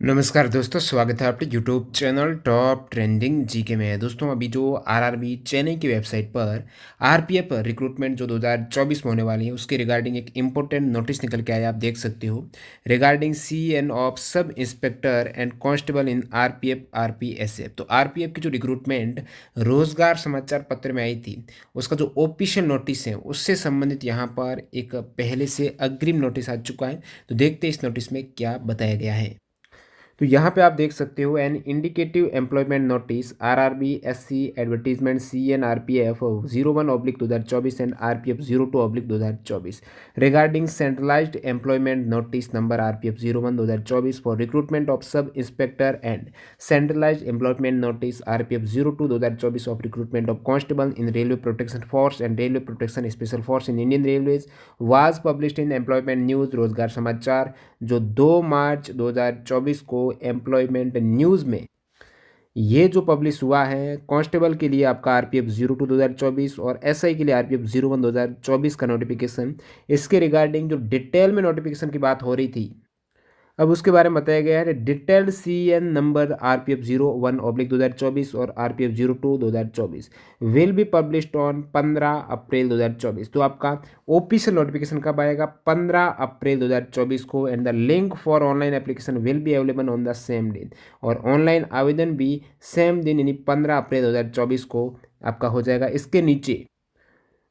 नमस्कार दोस्तों, स्वागत है आपके YouTube channel top trending GK में। दोस्तों अभी जो आरआरबी चेन्नई की वेबसाइट पर आरपीएफ रिक्रूटमेंट जो 2024 में होने वाली है उसके रिगार्डिंग एक इम्पोर्टेंट नोटिस निकल के आया, आप देख सकते हो। Regarding CN of sub inspector and constable in RPF RPSF. तो आरपीएफ की जो रिक्रूटमेंट रोजगार समाचार पत्र में आई थी, उसका जो ऑफिशियल नोटिस है उससे संबंधित यहाँ पर एक पहले से अग्रिम नोटिस आ चुका है। तो देखते हैं इस नोटिस में क्या बताया गया है। तो यहाँ पे आप देख सकते हो an indicative employment notice RRB SC advertisement CNRPF 01/2024 and RPF 02/2024 regarding centralised employment notice number RPF 01/2024 for recruitment of sub inspector and centralised employment notice RPF 02/2024 of recruitment of constable in railway protection force and railway protection special force in Indian railways was published in employment news Rozgar Samachar, जो 2 मार्च 2024 को employment news में ये जो publish हुआ है। Constable के लिए आपका RPF 02/2024 और SI के लिए RPF 01/2024 का नोटिफिकेशन। इसके रिगार्डिंग जो डिटेल में नोटिफिकेशन की बात हो रही थी, अब उसके बारे में बताया गया है। डिटेल्ड CN नंबर RPF 01/2024 और RPF 02/2024 will be published on 15 अप्रैल 2024। तो आपका ऑफिशियल नोटिफिकेशन कब आएगा? 15 अप्रैल 2024 को। And the link for online application will be available on the same day. और ऑनलाइन आवेदन भी सेम दिन यानी 15 अप्रैल 2024 को आपका हो जाएगा। इसके नीचे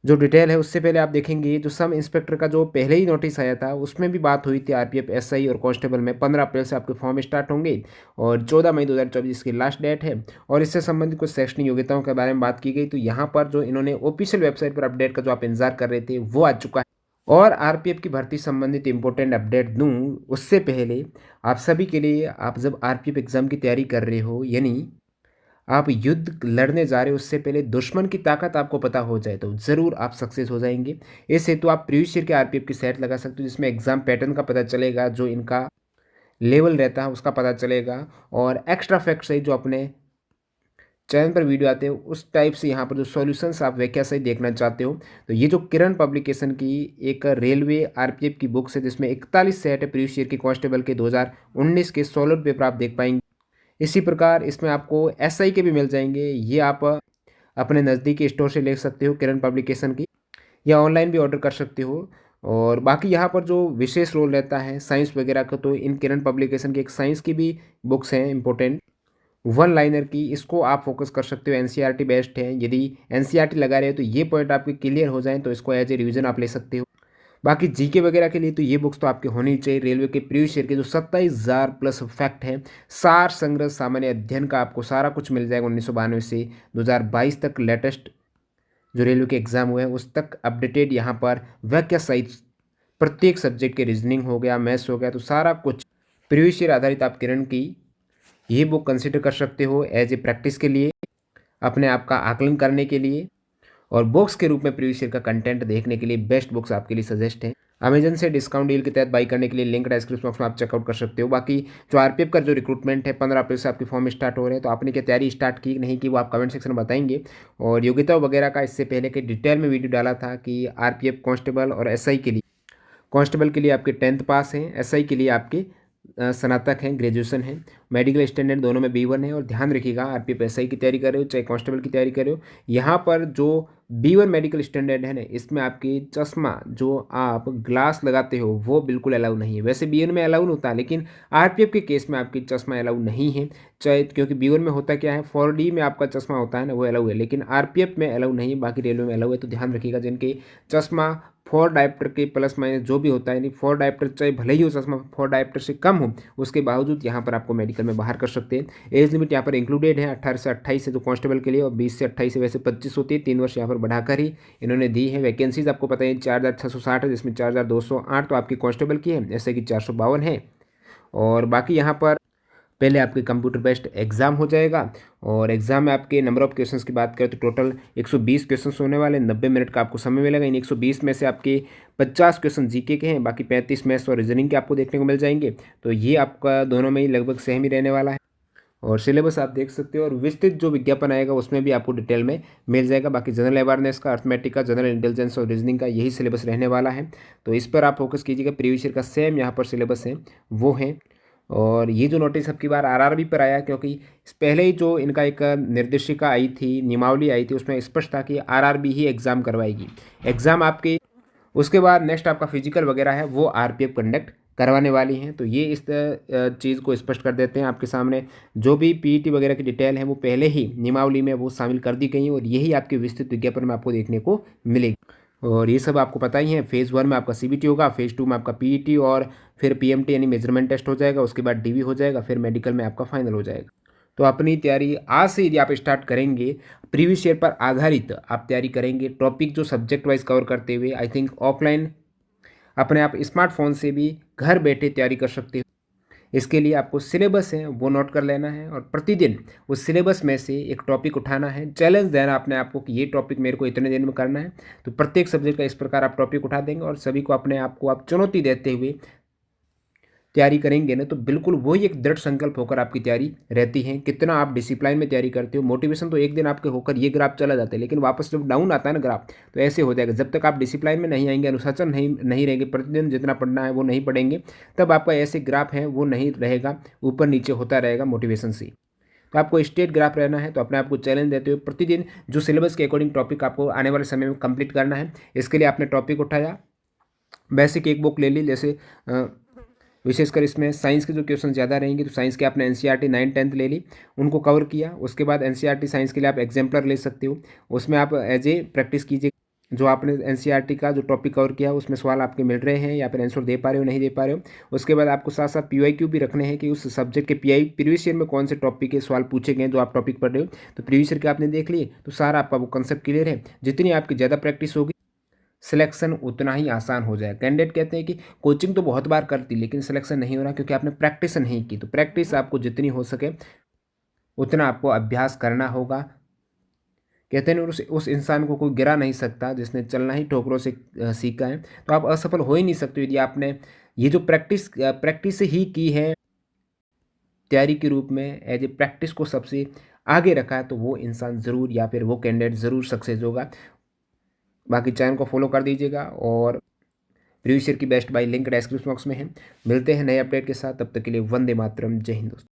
जो डिटेल है उससे पहले आप देखेंगे जो सब इंस्पेक्टर का जो पहले ही नोटिस आया था उसमें भी बात हुई थी। आरपीएफ एसआई और कांस्टेबल में 15 अप्रैल से आपके फॉर्म स्टार्ट होंगे और 14 मई 2024 इसकी लास्ट डेट है। और इससे संबंधित कुछ शैक्षणिक योग्यताओं के बारे में बात की गई। तो यहाँ पर जो इन्होंने ऑफिशियल वेबसाइट पर अपडेट का जो आप इंतजार कर रहे थे वो आ चुका है। और आरपीएफ की भर्ती संबंधित इंपॉर्टेंट अपडेट दूं उससे पहले आप सभी के लिए, आप जब आरपीएफ एग्जाम की तैयारी कर रहे हो यानी आप युद्ध लड़ने जा रहे हो, उससे पहले दुश्मन की ताकत आपको पता हो जाए तो ज़रूर आप सक्सेस हो जाएंगे। इस हेतु आप प्रीवियस ईयर के आरपीएफ की सेट लगा सकते हो, जिसमें एग्जाम पैटर्न का पता चलेगा, जो इनका लेवल रहता है उसका पता चलेगा। और एक्स्ट्रा फैक्ट सही जो अपने चैनल पर वीडियो आते हो उस टाइप से यहाँ पर जो सॉल्यूशंस आप व्याख्या सही देखना चाहते हो तो ये जो किरण पब्लिकेशन की एक रेलवे आरपीएफ की बुक्स है, जिसमें 41 सेट है प्रीवियस ईयर के कांस्टेबल के 2019 के सॉलिड पेपर आप देख पाएंगे। इसी प्रकार इसमें आपको एसआई के भी मिल जाएंगे। ये आप अपने नज़दीकी स्टोर से ले सकते हो किरण पब्लिकेशन की, या ऑनलाइन भी ऑर्डर कर सकते हो। और बाकी यहाँ पर जो विशेष रोल रहता है साइंस वगैरह का, तो इन किरण पब्लिकेशन की एक साइंस की भी बुक्स हैं इंपॉर्टेंट वन लाइनर की, इसको आप फोकस कर सकते हो। एनसीईआरटी बेस्ड है, यदि एनसीईआरटी लगा रहे हो तो ये पॉइंट आपके क्लियर हो जाएं तो इसको एज ए रिवीजन आप ले सकते हो। बाकी जीके वगैरह के लिए तो ये बुक्स तो आपके होनी ही चाहिए। रेलवे के प्रीवियस ईयर के जो 27,000 प्लस फैक्ट है, सार संग्रह सामान्य अध्ययन का आपको सारा कुछ मिल जाएगा 1992 से 2022 तक। लेटेस्ट जो रेलवे के एग्जाम हुए हैं उस तक अपडेटेड यहाँ पर वाक्य सहित प्रत्येक सब्जेक्ट के रीजनिंग हो गया, मैथ्स हो गया, तो सारा कुछ प्रीवियस ईयर आधारित आप किरण की ये बुक कंसिडर कर सकते हो एज ए प्रैक्टिस के लिए, अपने आप का आकलन करने के लिए। और बुक्स के रूप में प्रीवियस ईयर का कंटेंट देखने के लिए बेस्ट बुक्स आपके लिए सजेस्ट है। अमेजन से डिस्काउंट डील के तहत बाई करने के लिए लिंक डिस्क्रिप्शन बॉक्स में आप चेकआउट कर सकते हो। बाकी जो आरपीएफ का जो रिक्रूटमेंट है 15 अप्रैल से आपके फॉर्म स्टार्ट हो रहे हैं, तो आपने क्या तैयारी स्टार्ट की नहीं की वो आप कमेंट सेक्शन में बताएंगे। और योग्यता वगैरह का इससे पहले के डिटेल में वीडियो डाला था कि आरपीएफ कांस्टेबल और एसआई के लिए, कांस्टेबल के लिए आपके 10th पास हैं, एसआई के लिए आपके स्नातक हैं, ग्रेजुएशन है। मेडिकल स्टैंडर्ड दोनों में B1 है। और ध्यान रखिएगा आरपीएफ एसआई की तैयारी कर रहे हो चाहे कांस्टेबल की तैयारी कर रहे हो, यहाँ पर जो B1 मेडिकल स्टैंडर्ड है ना, इसमें आपकी चश्मा जो आप ग्लास लगाते हो वो बिल्कुल अलाउ नहीं है। वैसे B1 में अलाउ होता है, लेकिन आरपीएफ के केस में आपकी चश्मा अलाउ नहीं है। चाहे क्योंकि B1 में होता क्या है, 4D में आपका चश्मा होता है ना, वो अलाउ है, लेकिन आरपीएफ में अलाउ नहीं है, बाकी रेलवे में अलाउ है। तो ध्यान रखिएगा जिनके चश्मा 4 डायप्टर के प्लस माइनस जो भी होता है, यानी 4 डायप्टर चाहे भले ही हो चश्मा 4 डायप्टर से कम हो, उसके बावजूद यहाँ पर आपको मेडिकल में बाहर कर सकते हैं। एज लिमिट यहाँ पर इंक्लूडेड है 18 से 28 है जो कांस्टेबल के लिए, और 20 से 28 से वैसे 25 होती है, 3 वर्ष यहाँ पर बढ़ाकर ही इन्होंने दी है। वैकेंसीज आपको पता है 4,660 है, जिसमें 4,208 तो आपकी कांस्टेबल की है, ऐसे कि 452 है। और बाकी यहाँ पर पहले आपके कंप्यूटर बेस्ड एग्जाम हो जाएगा। और एग्जाम में आपके नंबर ऑफ क्वेश्चंस की बात करें तो टोटल 120 क्वेश्चंस होने वाले, 90 मिनट का आपको समय मिलेगा। इन 120 में से आपके 50 क्वेश्चन जीके के हैं, बाकी 35 मैथ्स और रीजनिंग के आपको देखने को मिल जाएंगे। तो ये आपका दोनों में ही लगभग सेम ही रहने वाला है। और सिलेबस आप देख सकते हो, और विस्तृत जो विज्ञापन आएगा उसमें भी आपको डिटेल में मिल जाएगा। बाकी जनरल अवेयरनेस का, अर्थमेटिक का, जनरल इंटेलिजेंस और रीजनिंग का यही सिलेबस रहने वाला है। तो इस पर आप फोकस कीजिएगा। प्रीवियस ईयर का सेम यहाँ पर सिलेबस है वो है। और ये जो नोटिस अब की बार आरआरबी पर आया, क्योंकि पहले ही जो इनका एक निर्देशिका आई थी, नियमावली आई थी, उसमें स्पष्ट था कि आरआरबी ही एग्ज़ाम करवाएगी। एग्ज़ाम आपके उसके बाद नेक्स्ट आपका फिजिकल वगैरह है वो आरपीएफ कंडक्ट करवाने वाली हैं। तो ये इस चीज़ को स्पष्ट कर देते हैं आपके सामने। जो भी पीईटी वगैरह की डिटेल है वो पहले ही नियमावली में वो शामिल कर दी गई हैं और यही आपके विस्तृत विज्ञापन में आपको देखने को मिलेगी। और ये सब आपको पता ही है, फेज़ 1 में आपका सीबीटी होगा, फेज़ 2 में आपका पीईटी और फिर पीएमटी यानी मेजरमेंट टेस्ट हो जाएगा, उसके बाद डीवी हो जाएगा, फिर मेडिकल में आपका फाइनल हो जाएगा। तो अपनी तैयारी आज से यदि आप स्टार्ट करेंगे, प्रीवियस ईयर पर आधारित आप तैयारी करेंगे, टॉपिक जो सब्जेक्ट वाइज कवर करते हुए, आई थिंक ऑफलाइन अपने आप स्मार्टफोन से भी घर बैठे तैयारी कर सकते हो। इसके लिए आपको सिलेबस है वो नोट कर लेना है और प्रतिदिन उस सिलेबस में से एक टॉपिक उठाना है। चैलेंज देना अपने आप को कि ये टॉपिक मेरे को इतने दिन में करना है। तो प्रत्येक सब्जेक्ट का इस प्रकार आप टॉपिक उठा देंगे और सभी को अपने आप को आप चुनौती देते हुए तैयारी करेंगे ना, तो बिल्कुल वही एक दृढ़ संकल्प होकर आपकी तैयारी रहती है। कितना आप डिसिप्लिन में तैयारी करते हो, मोटिवेशन तो एक दिन आपके होकर ये ग्राफ चला जाता है, लेकिन वापस जब डाउन आता है ना ग्राफ, तो ऐसे हो जाएगा। जब तक आप डिसिप्लिन में नहीं आएंगे, अनुशासन नहीं नहीं रहेंगे, प्रतिदिन जितना पढ़ना है वो नहीं पढ़ेंगे, तब आपका ऐसे ग्राफ है वो नहीं रहेगा, ऊपर नीचे होता रहेगा मोटिवेशन से। तो आपको स्ट्रेट ग्राफ रहना है। तो अपने आप को चैलेंज देते हुए प्रतिदिन जो सिलेबस के अकॉर्डिंग टॉपिक आपको आने वाले समय में कंप्लीट करना है। इसके लिए आपने टॉपिक उठाया, बेसिक एक बुक ले ली, जैसे विशेषकर इसमें साइंस के जो क्वेश्चन ज़्यादा रहेंगे, तो साइंस के आपने एनसीईआरटी 9th-10th ले ली, उनको कवर किया। उसके बाद एनसीईआरटी साइंस के लिए आप एग्जाम्पलर ले सकते हो, उसमें आप एज ए प्रैक्टिस कीजिए। जो आपने एनसीईआरटी का जो टॉपिक कवर किया उसमें सवाल आपके मिल रहे हैं या फिर आंसर दे पा रहे हो, नहीं दे पा रहे हो। उसके बाद आपको साथ साथ पीवाईक्यू भी रखने हैं कि उस सब्जेक्ट के पीआई प्रीवियस ईयर में कौन से टॉपिक के सवाल पूछे गए जो आप टॉपिक पढ़ रहे हो। तो प्रीवियस ईयर के आपने देख लिए, तो सारा आपका वो कंसेप्ट क्लियर है। जितनी आपकी ज़्यादा प्रैक्टिस होगी, सिलेक्शन उतना ही आसान हो जाए। कैंडिडेट कहते हैं कि कोचिंग तो बहुत बार करती लेकिन सिलेक्शन नहीं हो रहा, क्योंकि आपने प्रैक्टिस नहीं की। तो प्रैक्टिस आपको जितनी हो सके उतना आपको अभ्यास करना होगा। कहते हैं ना, उस इंसान को कोई गिरा नहीं सकता जिसने चलना ही ठोकरों से सीखा है। तो आप असफल हो ही नहीं सकते यदि आपने ये जो प्रैक्टिस ही की है तैयारी के रूप में, एज ए प्रैक्टिस को सबसे आगे रखा है, तो वो इंसान ज़रूर या फिर वो कैंडिडेट ज़रूर सक्सेस होगा। बाकी चैनल को फॉलो कर दीजिएगा और प्रीवियस ईयर की best bye link description box में है। मिलते हैं नए अपडेट के साथ, तब तक के लिए वंदे मातरम, जय हिंद दोस्तों।